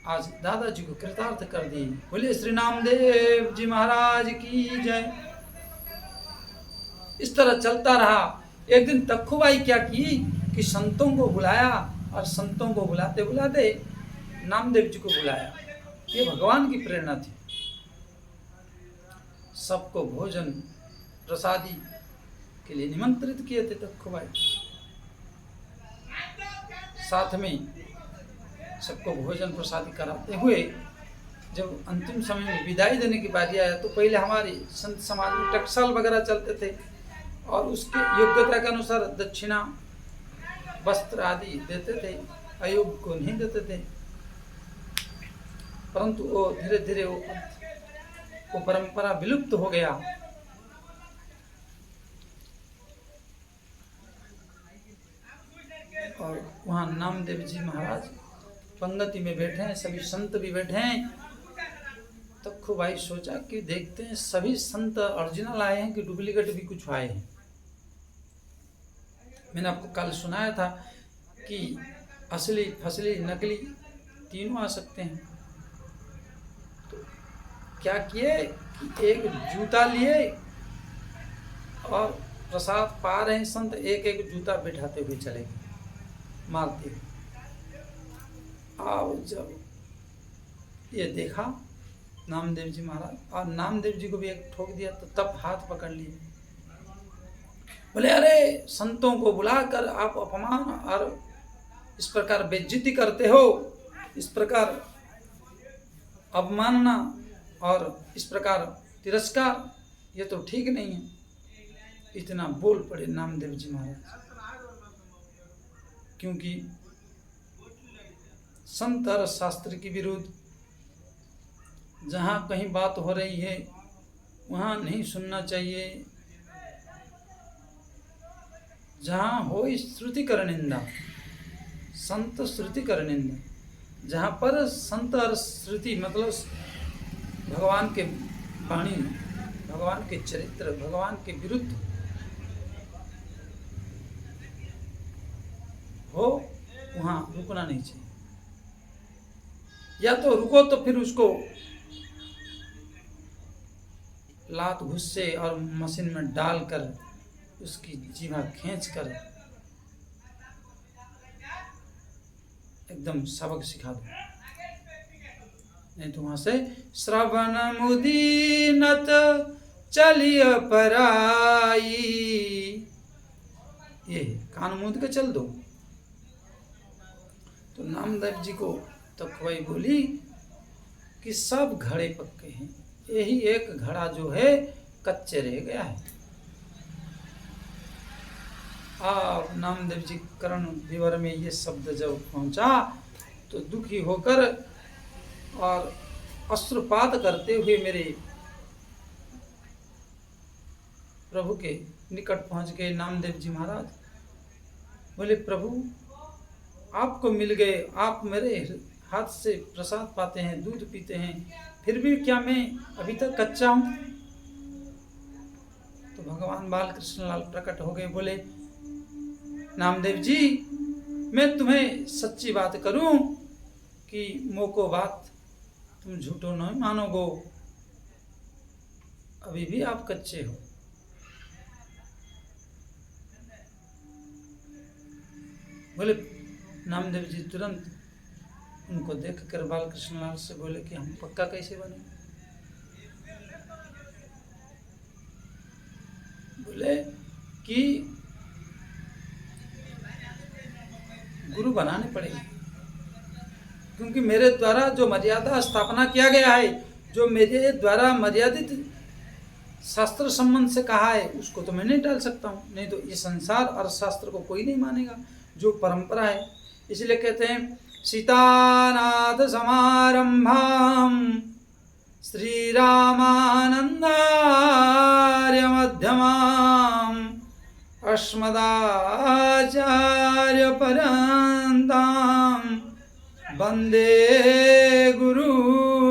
आज दादाजी को कृतार्थ कर दिए। बोलिए श्री नामदेव जी महाराज की जय। इस तरह चलता रहा। एक दिन तख्खुबाई क्या की कि संतों को बुलाया और संतों को बुलाते बुलाते नामदेव जी को बुलाया। ये भगवान की प्रेरणा थी। सबको भोजन प्रसादी के लिए निमंत्रित किए थे तख्खुबाई। साथ में सबको भोजन प्रसादी कराते हुए जब अंतिम समय में विदाई देने की बारी आया, तो पहले हमारे संत समाज में टकसाल वगैरह चलते थे और उसके योग्यता के अनुसार दक्षिणा वस्त्र आदि देते थे, अयोग्य को नहीं देते थे। परंतु वो धीरे धीरे वो परंपरा विलुप्त हो गया। और वहाँ नामदेव जी महाराज पंगति में बैठे हैं, सभी संत भी बैठे हैं। तख्खुबाई सोचा कि देखते हैं सभी संत ओरिजिनल आए हैं कि डुप्लीकेट भी कुछ आए हैं। मैंने आपको कल सुनाया था कि असली फसली नकली तीनों आ सकते हैं। तो क्या किए कि एक जूता लिए और प्रसाद पा रहे हैं संत, एक एक जूता बिठाते हुए चले गए मारते हुए। और जब ये देखा नामदेव जी महाराज, और नामदेव जी को भी एक ठोक दिया, तो तब हाथ पकड़ लिए, बोले अरे संतों को बुलाकर आप अपमान और इस प्रकार बेइज्जती करते हो, इस प्रकार अवमानना और इस प्रकार तिरस्कार, ये तो ठीक नहीं है। इतना बोल पड़े नामदेव जी महाराज, क्योंकि संत और शास्त्र के विरुद्ध जहाँ कहीं बात हो रही है वहाँ नहीं सुनना चाहिए। जहाँ हो श्रुति कर निंदा, संत श्रुति कर निंदा, जहाँ पर संत और श्रुति मतलब भगवान के वाणी, भगवान के चरित्र, भगवान के विरुद्ध हो, वहाँ रुकना नहीं चाहिए। या तो रुको तो फिर उसको लात घुस्से और मशीन में डालकर उसकी जीवा खींचकर एकदम सबक सिखा दो, नहीं तो वहां से श्रवण मुदीनत चलिय पराई, ये कान मूंद के चल दो। तो नामदेव जी को तो खवाई बोली कि सब घड़े पक्के हैं, यही एक घड़ा जो है कच्चे रह गया है। और नामदेव जी कर्ण विवर में ये शब्द जब पहुंचा तो दुखी होकर और अश्रुपात करते हुए मेरे प्रभु के निकट पहुंच गए नामदेव जी महाराज। बोले प्रभु आपको मिल गए, आप मेरे हाथ से प्रसाद पाते हैं, दूध पीते हैं, फिर भी क्या मैं अभी तक कच्चा हूं? तो भगवान बालकृष्ण लाल प्रकट हो गए, बोले नामदेव जी मैं तुम्हें सच्ची बात करूं कि मोको बात तुम झूठो नहीं मानोगो, अभी भी आप कच्चे हो। बोले नामदेव जी तुरंत उनको देखकर बालकृष्ण लाल से बोले कि हम पक्का कैसे बने? बोले कि गुरु बनाने पड़ेंगे, क्योंकि मेरे द्वारा जो मर्यादा स्थापना किया गया है, जो मेरे द्वारा मर्यादित शास्त्र संबंध से कहा है, उसको तो मैं नहीं टाल सकता हूँ, नहीं तो ये संसार और शास्त्र को कोई नहीं मानेगा, जो परंपरा है। इसलिए कहते हैं सीतानाथ समारंभाम श्री रामानंदार्य मध्यमाम अस्मदाचार्य पर्यन्ताम वंदे गुरु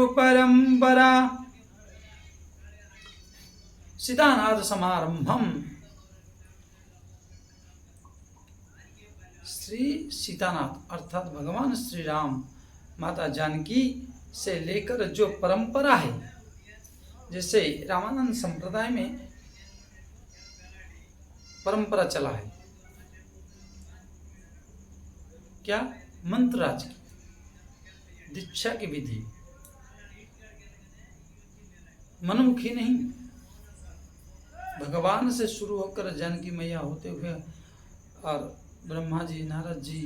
परंपरा। सीतानाथ समारंभम, श्री सीतानाथ अर्थात भगवान श्री राम, माता जानकी से लेकर जो परंपरा है, जैसे रामानंद संप्रदाय में परंपरा चला है, क्या मंत्रराज की दीक्षा की विधि, मनमुखी नहीं, भगवान से शुरू होकर जानकी मैया होते हुए और ब्रह्मा जी, नारद जी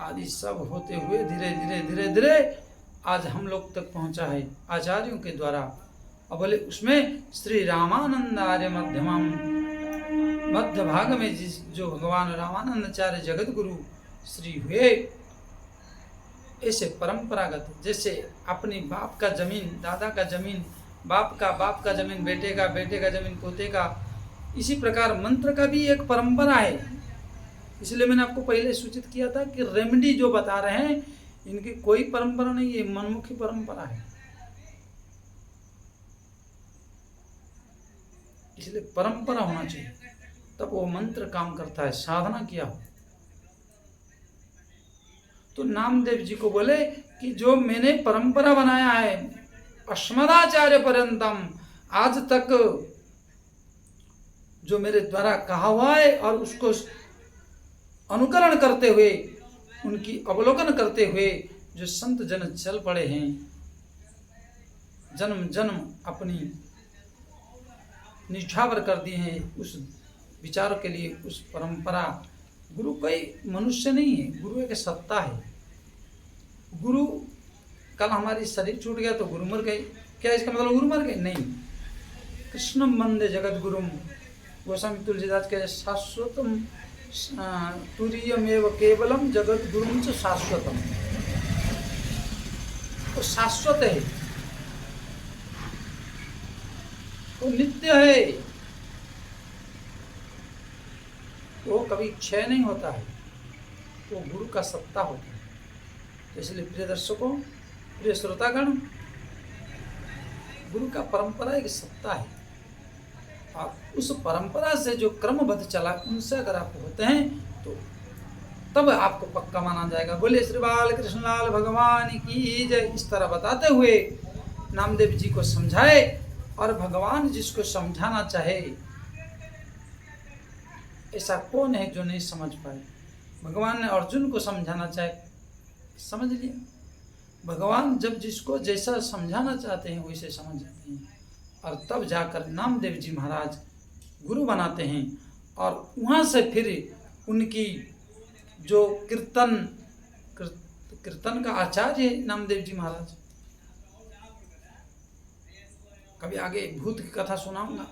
आदि सब होते हुए धीरे धीरे धीरे धीरे आज हम लोग तक पहुंचा है आचार्यों के द्वारा। और बोले उसमें श्री रामानंदार्य मध्यमम, मध्य भाग में जिस जो भगवान रामानंदाचार्य जगत गुरु श्री हुए, ऐसे परंपरागत जैसे अपनी बाप का जमीन, दादा का जमीन बाप का जमीन बेटे का, बेटे का जमीन पोते का, इसी प्रकार मंत्र का भी एक परंपरा है। इसलिए मैंने आपको पहले सूचित किया था कि रेमेडी जो बता रहे हैं इनकी कोई परंपरा नहीं है, मनमुखी परंपरा है। इसलिए परंपरा होना चाहिए, तब वो मंत्र काम करता है, साधना किया हो। तो नामदेव जी को बोले कि जो मैंने परंपरा बनाया है अस्मदाचार्य पर्यंतम, आज तक जो मेरे द्वारा कहा हुआ है और उसको अनुकरण करते हुए, उनकी अवलोकन करते हुए जो संत जन चल पड़े हैं, जन्म जन्म अपनी निछावर कर दिए हैं उस विचार के लिए, उस परंपरा। गुरु कोई मनुष्य नहीं है, गुरु एक सत्ता है। गुरु, कल हमारी शरीर छूट गया तो गुरु मर गए, क्या इसका मतलब गुरु मर गए? नहीं। कृष्णम वंदे जगत गुरुम, गोस्वामी तुलसीदास के शाश्वतम तुरीयमेव केवलम जगत गुरुम च शाश्वतम। वो शाश्वत है, वो नित्य है, वो कभी क्षय नहीं होता है, वो गुरु का सत्ता होता है। तो इसलिए प्रिय दर्शकों, प्रिय श्रोतागण, गुरु का परंपरा एक सत्ता है और उस परंपरा से जो क्रमबद्ध चला, उनसे अगर आप होते हैं तो तब आपको पक्का माना जाएगा। बोले श्री बाल कृष्णलाल भगवान की जय। इस तरह बताते हुए नामदेव जी को समझाए, और भगवान जिसको समझाना चाहे, ऐसा कौन है जो नहीं समझ पाए। भगवान ने अर्जुन को समझाना चाहे, समझ लिया। भगवान जब जिसको जैसा समझाना चाहते हैं वैसे समझ जाते हैं, और तब जाकर नामदेव जी महाराज गुरु बनाते हैं। और वहाँ से फिर उनकी जो कीर्तन का आचार्य है नामदेव जी महाराज। कभी आगे भूत की कथा सुनाऊंगा,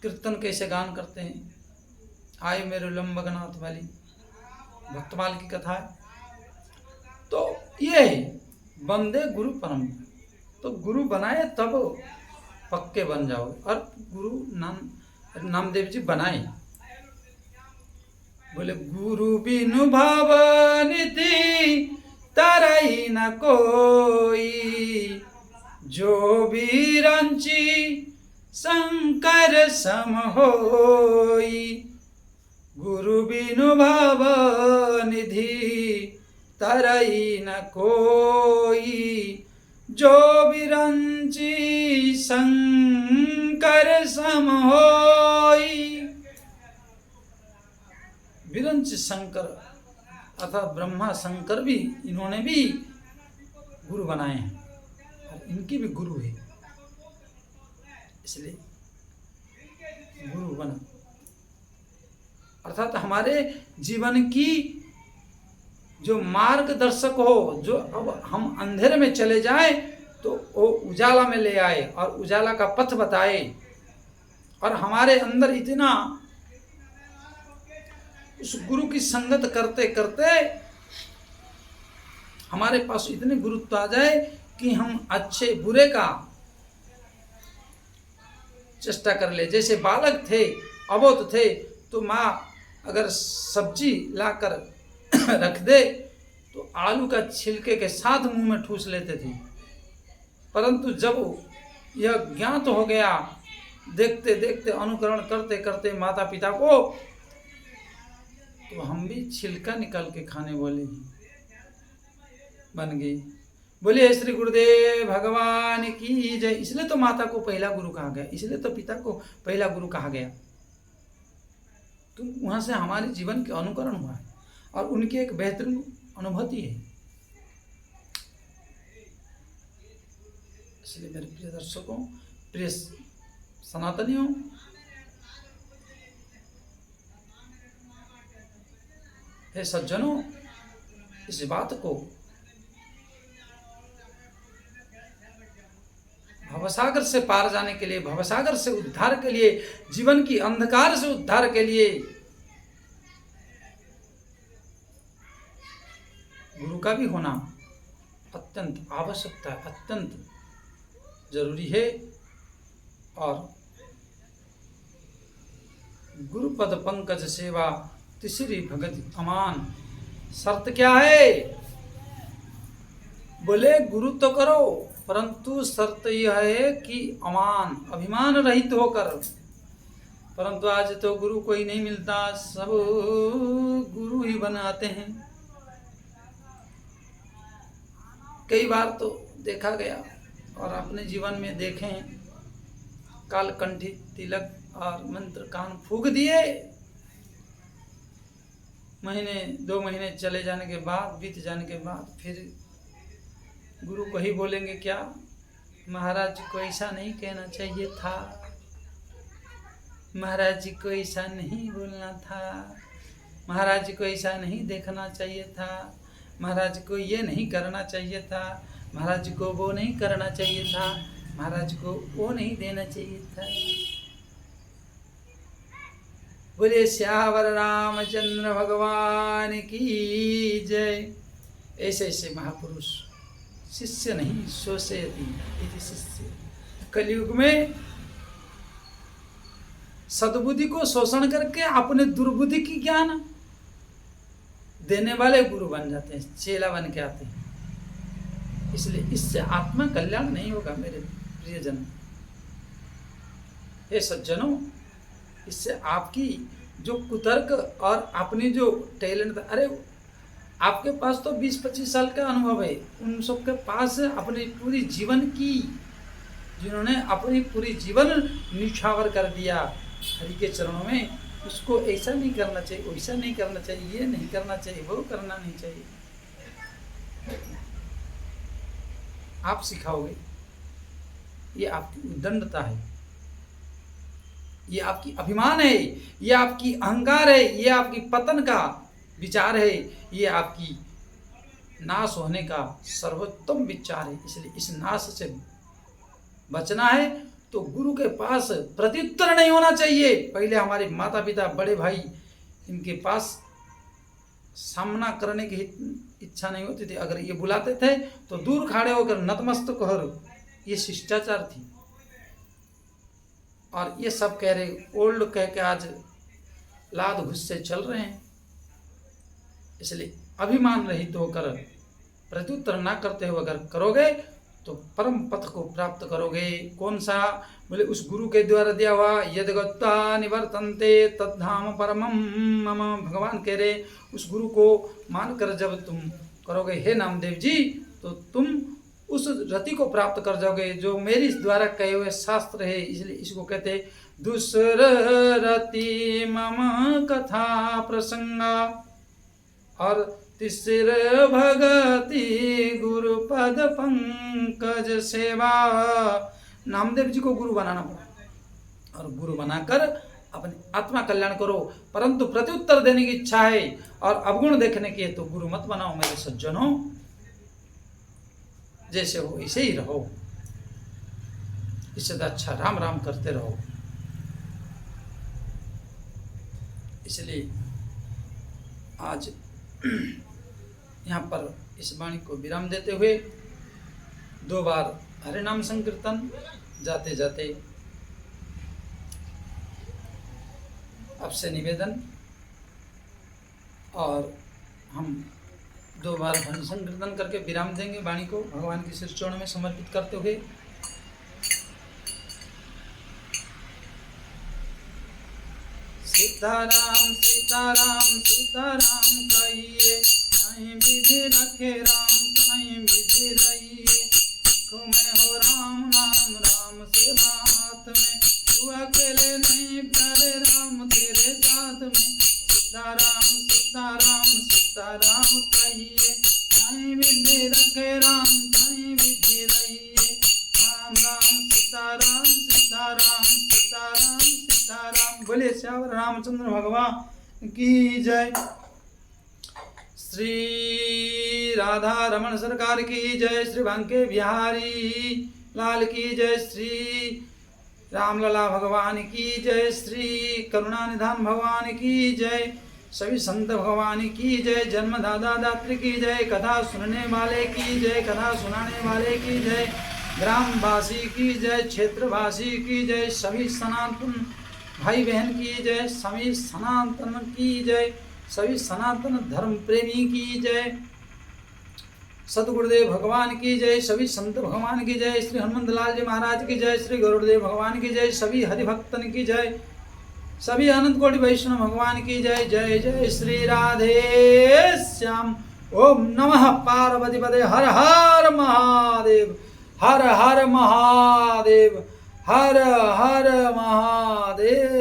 कीर्तन कैसे गान करते हैं। आए मेरे लंबगनाथ वाली भक्तमाल की कथा है। तो ये है बंदे गुरु परंपरा। तो गुरु बनाए तब पक्के बन जाओ, और गुरु नामदेव जी बनाए। बोले गुरु बिनु भवनिधि तरई न कोई, जो बिरंची शंकर सम होई। गुरु बिनु भवनिधि तरई न कोई, जो बिरंची शंकर सम होई। विरंच शंकर अर्थात ब्रह्मा शंकर भी, इन्होंने भी गुरु बनाए हैं, और इनकी भी गुरु है, इसलिए गुरु बना। अर्थात हमारे जीवन की जो मार्गदर्शक हो, जो अब हम अंधेरे में चले जाएं तो वो उजाला में ले आए और उजाला का पथ बताए। और हमारे अंदर इतना उस गुरु की संगत करते करते हमारे पास इतने गुरुत्व आ जाए कि हम अच्छे बुरे का चेष्टा कर ले। जैसे बालक थे, अबोध थे, तो माँ अगर सब्जी लाकर रख दे तो आलू का छिलके के साथ मुंह में ठूस लेते थे। परंतु जब यह ज्ञात हो गया, देखते देखते अनुकरण करते करते माता पिता को, तो हम भी छिलका निकाल के खाने वाले ही बन गए। बोलिए श्री गुरुदेव भगवान की जय। इसलिए तो माता को पहला गुरु कहा गया, इसलिए तो पिता को पहला गुरु कहा गया। तो वहां से हमारे जीवन के अनुकरण हुआ है और उनकी एक बेहतरीन अनुभूति है। इसलिए मेरे प्रिय दर्शकों, प्रिय सनातनियों, हे सज्जनों, इस बात को भवसागर से पार जाने के लिए, भवसागर से उद्धार के लिए, जीवन की अंधकार से उद्धार के लिए गुरु का भी होना अत्यंत आवश्यकता है, अत्यंत जरूरी है। और गुरुपद पंकज सेवा तीसरी भगति अमान। शर्त क्या है? बोले गुरु तो करो, परंतु शर्त यह है कि अमान, अभिमान रहित होकर। परंतु आज तो गुरु कोई नहीं मिलता, सब गुरु ही बनाते हैं। कई बार तो देखा गया और अपने जीवन में देखें, कालकंठी तिलक और मंत्र कान फूंक दिए, महीने 2 महीने चले जाने के बाद, बीत जाने के बाद फिर गुरु को ही बोलेंगे क्या, महाराज जी को ऐसा नहीं कहना चाहिए था, महाराज जी को ऐसा नहीं बोलना था, महाराज जी को ऐसा नहीं देखना चाहिए था, महाराज जी को ये नहीं करना चाहिए था, महाराज जी को वो नहीं करना चाहिए था, महाराज जी को वो नहीं देना चाहिए था। बोले श्यावर रामचंद्र भगवान की जय। ऐसे ऐसे महापुरुष, शिष्य नहीं शोषयति इति शिष्य। कलयुग में सद्बुद्धि को शोषण करके अपने दुर्बुद्धि की ज्ञान देने वाले गुरु बन जाते हैं, चेला बन के आते हैं। इसलिए इससे आत्मा कल्याण नहीं होगा मेरे प्रियजन। हे सज्जनों, इससे आपकी जो कुतर्क और अपनी जो टैलेंट, अरे आपके पास तो 20-25 साल का अनुभव है, उन सब के पास अपनी पूरी जीवन की, जिन्होंने अपनी पूरी जीवन निछावर कर दिया हरि के चरणों में, उसको ऐसा नहीं करना चाहिए, वैसा नहीं करना चाहिए, ये नहीं करना चाहिए, वो करना नहीं चाहिए, आप सिखाओगे। ये आपकी उद्दंडता है, ये आपकी अभिमान है, ये आपकी अहंकार है, ये आपकी पतन का विचार है, ये आपकी नाश होने का सर्वोत्तम विचार है। इसलिए इस नाश से बचना है तो गुरु के पास प्रत्युत्तर नहीं होना चाहिए। पहले हमारे माता पिता, बड़े भाई, इनके पास सामना करने की इच्छा नहीं होती थी। अगर ये बुलाते थे तो दूर खड़े होकर नतमस्तक हो, ये शिष्टाचार थी। और ये सब कह रहे, ओल्ड कह के आज लाद घुस से चल रहे हैं। इसलिए अभिमान रहित होकर प्रत्युत्तर ना करते हुए अगर करोगे तो परम पथ को प्राप्त करोगे। कौन सा? बोले उस गुरु के द्वारा दिया हुआ, यद गत्वा निवर्तन्ते तद्धाम परमम मम। भगवान कह रहे, उस गुरु को मानकर जब तुम करोगे हे नामदेव जी, तो तुम उस रति को प्राप्त कर जाओगे जो मेरी द्वारा कहे हुए शास्त्र है। इसलिए इसको कहते हैं दूसर रति मम कथा प्रसंगा, और तिसर भगति गुरुपद पंकज सेवा। नामदेव जी को गुरु बनाना पड़ा और गुरु बनाकर अपनी आत्मा कल्याण करो, परंतु प्रत्युत्तर देने की इच्छा है और अवगुण देखने की है तो गुरु मत बनाओ मेरे सज्जनों। जैसे हो ऐसे ही रहो, इससे अच्छा राम राम करते रहो। इसलिए आज यहाँ पर इस वाणी को विराम देते हुए 2 बार हरे नाम संकीर्तन, जाते जाते आपसे निवेदन, और हम 2 बार हरि संकीर्तन करके विराम देंगे। वाणी को भगवान के श्री चरणों में समर्पित करते हुए सीताराम सीताराम सीताराम कहिए, कहीं विधि रखे राम कहीं विधि रहिए। में हो राम नाम राम से हाथ में, तू अकेले नहीं प्यारे राम तेरे साथ में। सीताराम सीताराम सीताराम कहिए, कहीं विधि रखे राम कहीं विधि रहिए। राम राम सीताराम सीताराम सीताराम सीताराम। बोले श्यावर रामचंद्र भगवान की जय। श्री राधा रमण सरकार की जय। श्री बांके बिहारी लाल की जय। श्री रामलला भगवान की जय। श्री करुणा निधान भगवान की जय। सभी संत भगवान की जय। जन्मदाता दात्री की जय। कथा सुनने वाले की जय। कथा सुनाने वाले की जय। ग्रामवासी की जय। क्षेत्रवासी की जय। सभी सनातन भाई बहन की जय। सभी सनातन की जय। सभी सनातन धर्म प्रेमी की जय। सतगुरुदेव भगवान की जय। सभी संत भगवान की जय। श्री हनुमंत लाल जी महाराज की जय। श्री गरुड़देव भगवान की जय। सभी हरिभक्तन की जय। सभी अनंत कोटि वैष्णव भगवान की जय। जय जय श्री राधे श्याम। ओम नमः पार्वती पदे हर हर महादेव हर हर महादेव हर हर महादेव।